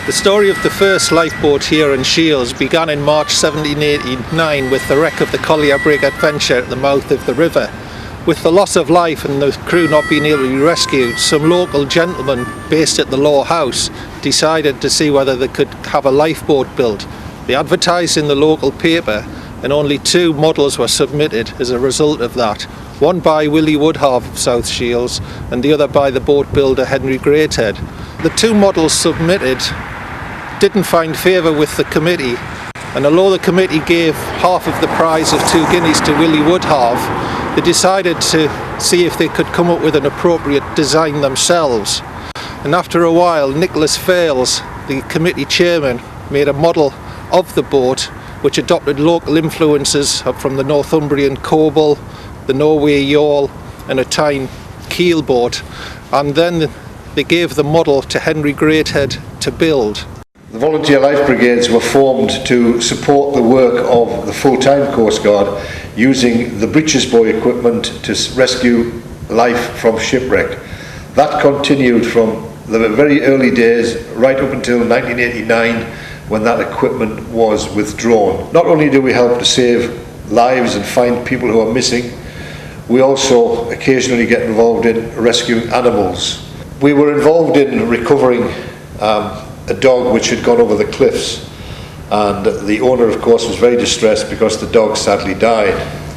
The story of the first lifeboat here in Shields began in March 1789 with the wreck of the Collier Brig Adventure at the mouth of the river. With the loss of life and the crew not being able to be rescued, some local gentlemen based at the Law House decided to see whether they could have a lifeboat built. They advertised in the local paper and only 2 models were submitted as a result of that. One by Willie Woodhalf of South Shields and the other by the boat builder Henry Greathead. The 2 models submitted didn't find favour with the committee, and although the committee gave half of the prize of 2 guineas to Willie Woodhalf, they decided to see if they could come up with an appropriate design themselves. And after a while, Nicholas Fales, the committee chairman, made a model of the boat which adopted local influences from the Northumbrian coble, the Norway yawl and a Tyne keel boat, and then they gave the model to Henry Greathead to build. The Volunteer Life Brigades were formed to support the work of the full-time Coast Guard using the breeches buoy equipment to rescue life from shipwreck. That continued from the very early days right up until 1989 when that equipment was withdrawn. Not only do we help to save lives and find people who are missing, we also occasionally get involved in rescuing animals. We were involved in recovering a dog which had gone over the cliffs, and the owner of course was very distressed because the dog sadly died,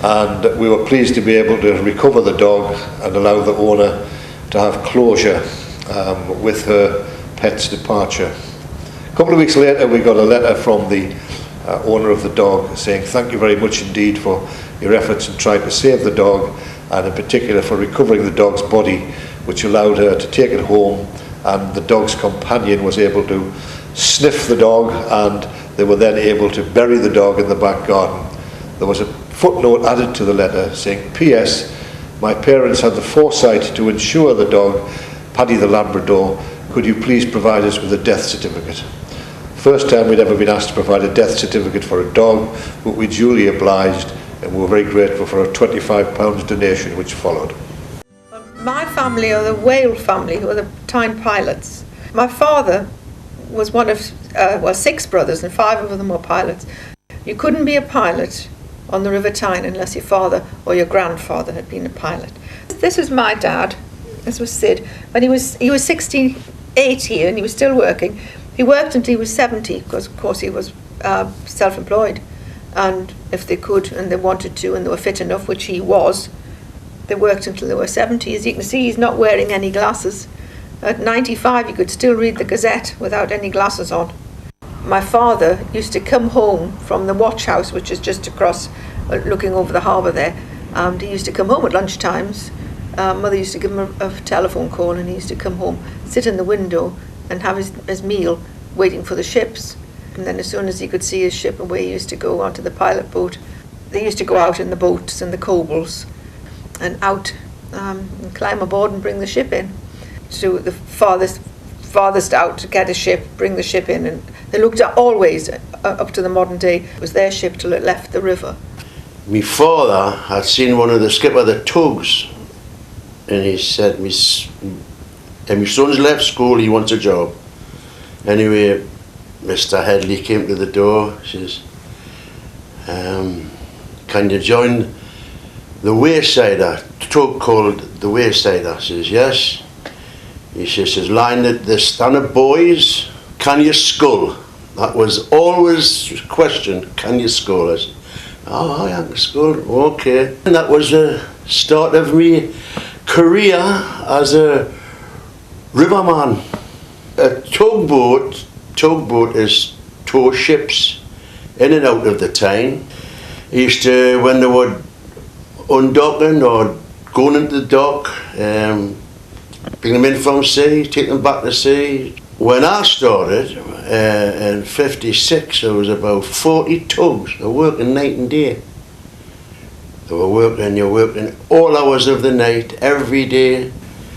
and we were pleased to be able to recover the dog and allow the owner to have closure with her pet's departure. A couple of weeks later we got a letter from the owner of the dog saying thank you very much indeed for your efforts in trying to save the dog, and in particular for recovering the dog's body, which allowed her to take it home, and the dog's companion was able to sniff the dog, and they were then able to bury the dog in the back garden. There was a footnote added to the letter saying, P.S. My parents had the foresight to insure the dog, Paddy the Labrador. Could you please provide us with a death certificate? First time we'd ever been asked to provide a death certificate for a dog, but we duly obliged, and we were very grateful for a £25 donation which followed. My family are the whale family, who are the Tyne pilots. My father was one of 6 brothers, and 5 of them were pilots. You couldn't be a pilot on the River Tyne unless your father or your grandfather had been a pilot. This was my dad. This was Sid. When he was 68 here and he was still working. He worked until he was 70 because of course he was self-employed, and if they could and they wanted to and they were fit enough, which he was, they worked until they were 70. As you can see, he's not wearing any glasses. At 95 he could still read the Gazette without any glasses on. My father used to come home from the watch house, which is just across, looking over the harbour there. He used to come home at lunchtimes. Mother used to give him a telephone call, and he used to come home, sit in the window and have his meal, waiting for the ships. And then as soon as he could see his ship away, he used to go onto the pilot boat. They used to go out in the boats and the cobles and out and climb aboard and bring the ship in. So the farthest out to get a ship, bring the ship in, and they looked at always up to the modern day. It was their ship till it left the river. My father had seen one of the skipper of the tugs, and he said, my son's left school, he wants a job. Anyway, Mr. Headley came to the door, says, can you join the Waysider, tug called the Waysider? Says, yes. He says, line the standard boys, can you scull? That was always a question, can you scull? I said, oh, I can scull, okay. And that was the start of my career as a riverman. A tugboat is tow ships in and out of the Tyne. He used to, when they were undocking or going into the dock, bring them in from sea, take them back to sea. When I started in '56, there was about 40 tugs. They were working night and day. You're working all hours of the night, every day,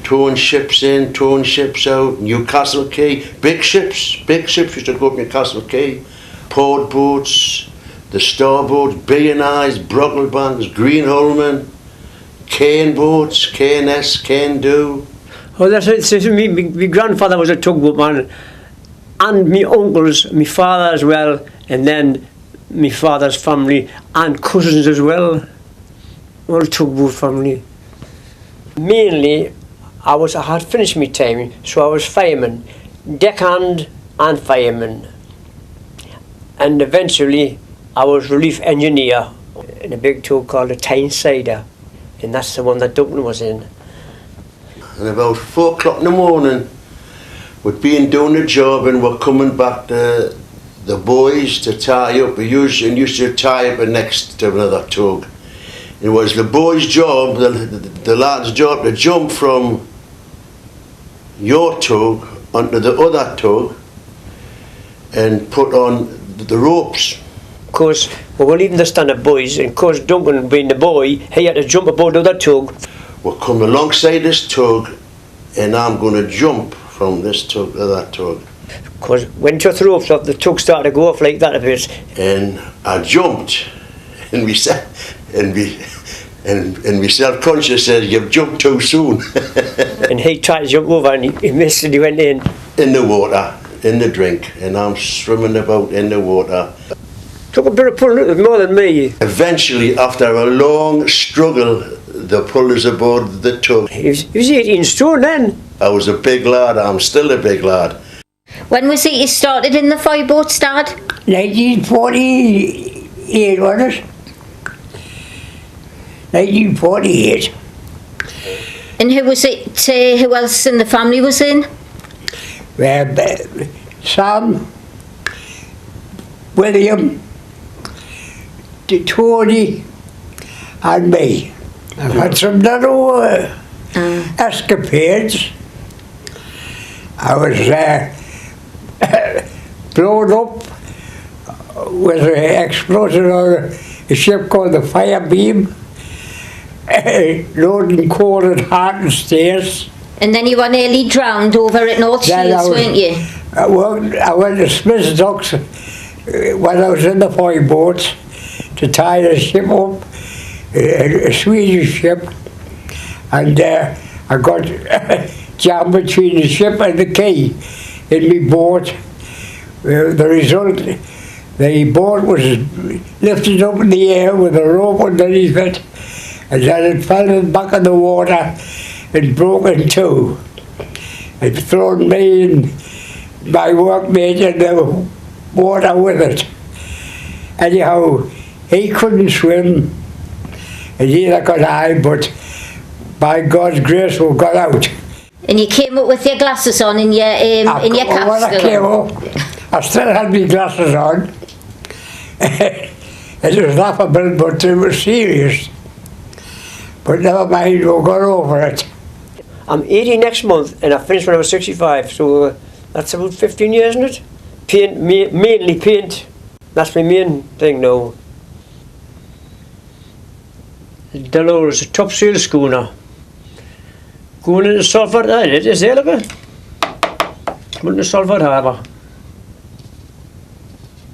towing ships in, towing ships out. Newcastle Quay, big ships used to go up Newcastle Quay. Port boats, the star boats, B&Is, Brocklebanks, Greenholmen, cane boats, K&S, Cane Do. Oh, that's it. My grandfather was a tugboat man, and my uncles, my father as well, and then my father's family and cousins as well, all tugboat family. Mainly, I had finished my time, so I was fireman, deckhand and fireman. And eventually, I was relief engineer in a big tug called the Tyne Stories, and that's the one that Duncan was in. And about 4 o'clock in the morning, we'd been doing the job and we're coming back to the boys to tie up. We used to tie up next to another tug. It was the boys' job, the lads' job, to jump from your tug onto the other tug and put on the ropes. Of course, we were leaving the standard boys, and of course Duncan, being the boy, he had to jump aboard the other tug. We're coming alongside this tug, and I'm going to jump from this tug to that tug. Of course, when you took the ropes off, the tug started to go off like that a bit. And I jumped, and we said, and we self-conscious said, "You've jumped too soon." And he tried to jump over, and he missed, and he went in the water, in the drink, and I'm swimming about in the water. Took a bit of pulling, more than me. Eventually, after a long struggle, they pulled us aboard the tug. He was 18 stone then. I was a big lad. I'm still a big lad. When was it you started in the Foyboats, Dad? 1948, wasn't it? 1948. And who was it? Who else in the family was in? Sam, William, Tony, and me. I've had some little escapades. I was blown up with an explosion on a ship called the Firebeam, loading coal at Harton Stairs. And then you were nearly drowned over at North Shields, weren't you? I went to Smith's Docks when I was in the Foyboats to tie the ship up, a Swedish ship, and I got jammed between the ship and the quay in my boat. The result, the boat was lifted up in the air with a rope underneath it, and then it fell back in the water and broke in two. It thrown me and my workmate in the water with it. Anyhow, he couldn't swim, and neither could I, but by God's grace we got out. And you came up with your glasses on in your cap When I came up, I still had my glasses on. It was laughable, but it was serious. But never mind, we got over it. I'm 80 next month, and I finished when I was 65, so that's about 15 years, isn't it? Paint, mainly paint. That's my main thing now. Dolores, a Topsail schooner. Going into Salford, it is there, look at it. Going to Salford Harbour.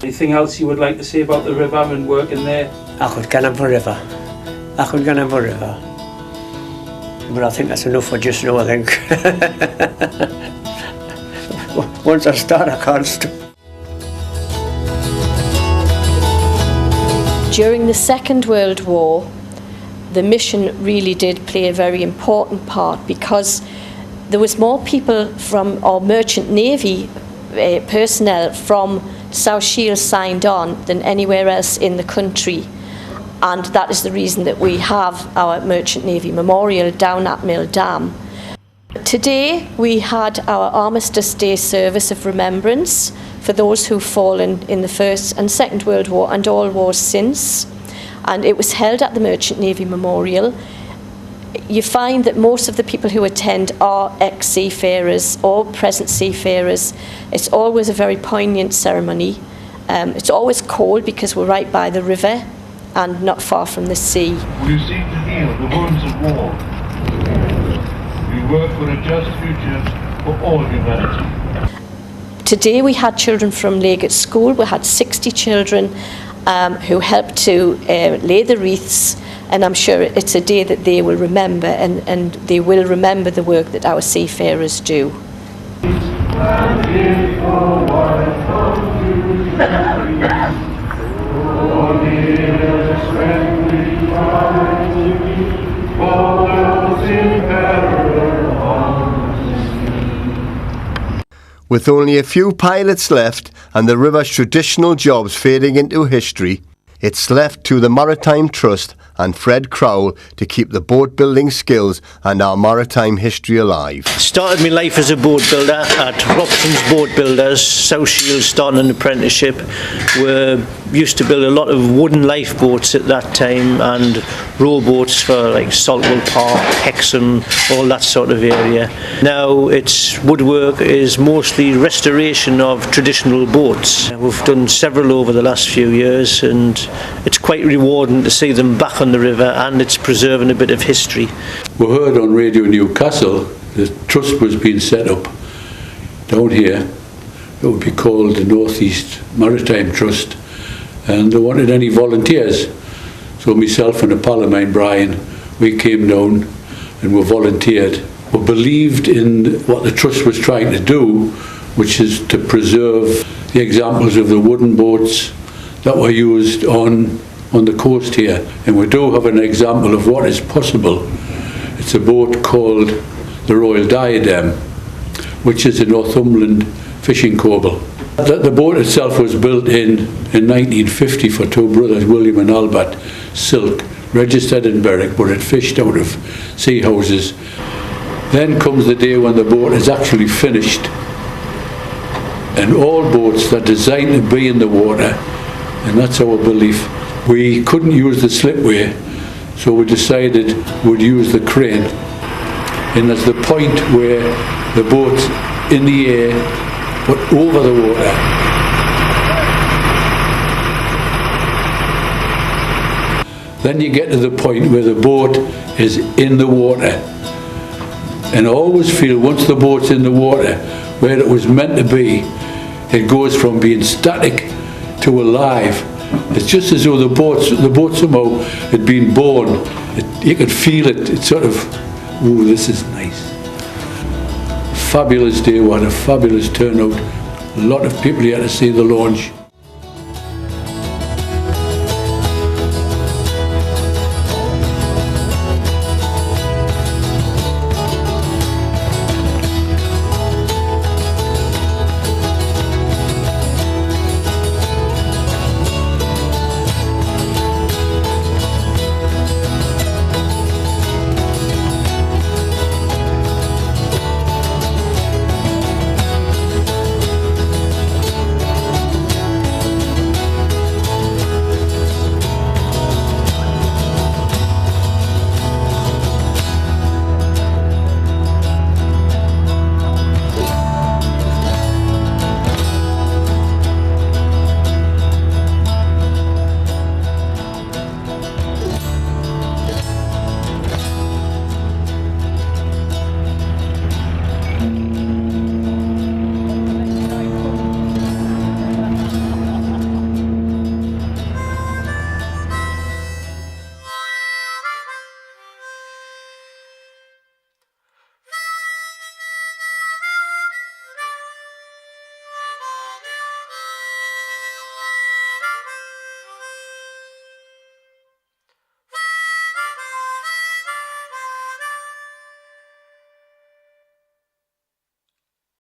Anything else you would like to say about the river and working there? I could get on forever. I could get on forever. But I think that's enough for just now, I think. Once I start, I can't stop. During the Second World War, the mission really did play a very important part, because there was more people from our merchant navy personnel from South Shields signed on than anywhere else in the country, and that is the reason that we have our Merchant Navy Memorial down at Mill Dam. Today we had our Armistice Day service of remembrance for those who've fallen in the First and Second World War and all wars since, and it was held at the Merchant Navy Memorial. You find that most of the people who attend are ex-seafarers or present seafarers. It's always a very poignant ceremony. It's always cold because we're right by the river and not far from the sea. We seek to heal the wounds of war. We work for a just future for all humanity. Today we had children from Legate School. We had 60 children who helped to lay the wreaths, and I'm sure it's a day that they will remember, and they will remember the work that our seafarers do. For and if the wife of duty, oh, dearest when we try to be, for those in peril on the sea. With only a few pilots left and the river's traditional jobs fading into history, it's left to the Maritime Trust and Fred Crowell to keep the boat building skills and our maritime history alive. Started my life as a boat builder at Robson's Boat Builders, South Shields, starting an apprenticeship. We used to build a lot of wooden lifeboats at that time and rowboats for like Saltwell Park, Hexham, all that sort of area. Now it's woodwork is mostly restoration of traditional boats. We've done several over the last few years and it's quite rewarding to see them back on the river, and it's preserving a bit of history. We heard on Radio Newcastle the trust was being set up down here. It would be called the North East Maritime Trust, and they wanted any volunteers. So myself and a pal of mine, Brian, we came down and we volunteered. We believed in what the trust was trying to do, which is to preserve the examples of the wooden boats that were used on the coast here, and we do have an example of what is possible. It's a boat called the Royal Diadem, which is a Northumberland fishing coble. The boat itself was built in 1950 for two brothers, William and Albert Silk, registered in Berwick, but it fished out of sea houses. Then comes the day when the boat is actually finished, and all boats are designed to be in the water, and that's our belief. We couldn't use the slipway, so we decided we'd use the crane. And there's the point where the boat's in the air, but over the water. Then you get to the point where the boat is in the water. And I always feel once the boat's in the water, where it was meant to be, it goes from being static to alive. It's just as though the boat somehow had been born. You could feel it. It's sort of, ooh, this is nice. Fabulous day, what a fabulous turnout. A lot of people here to see the launch.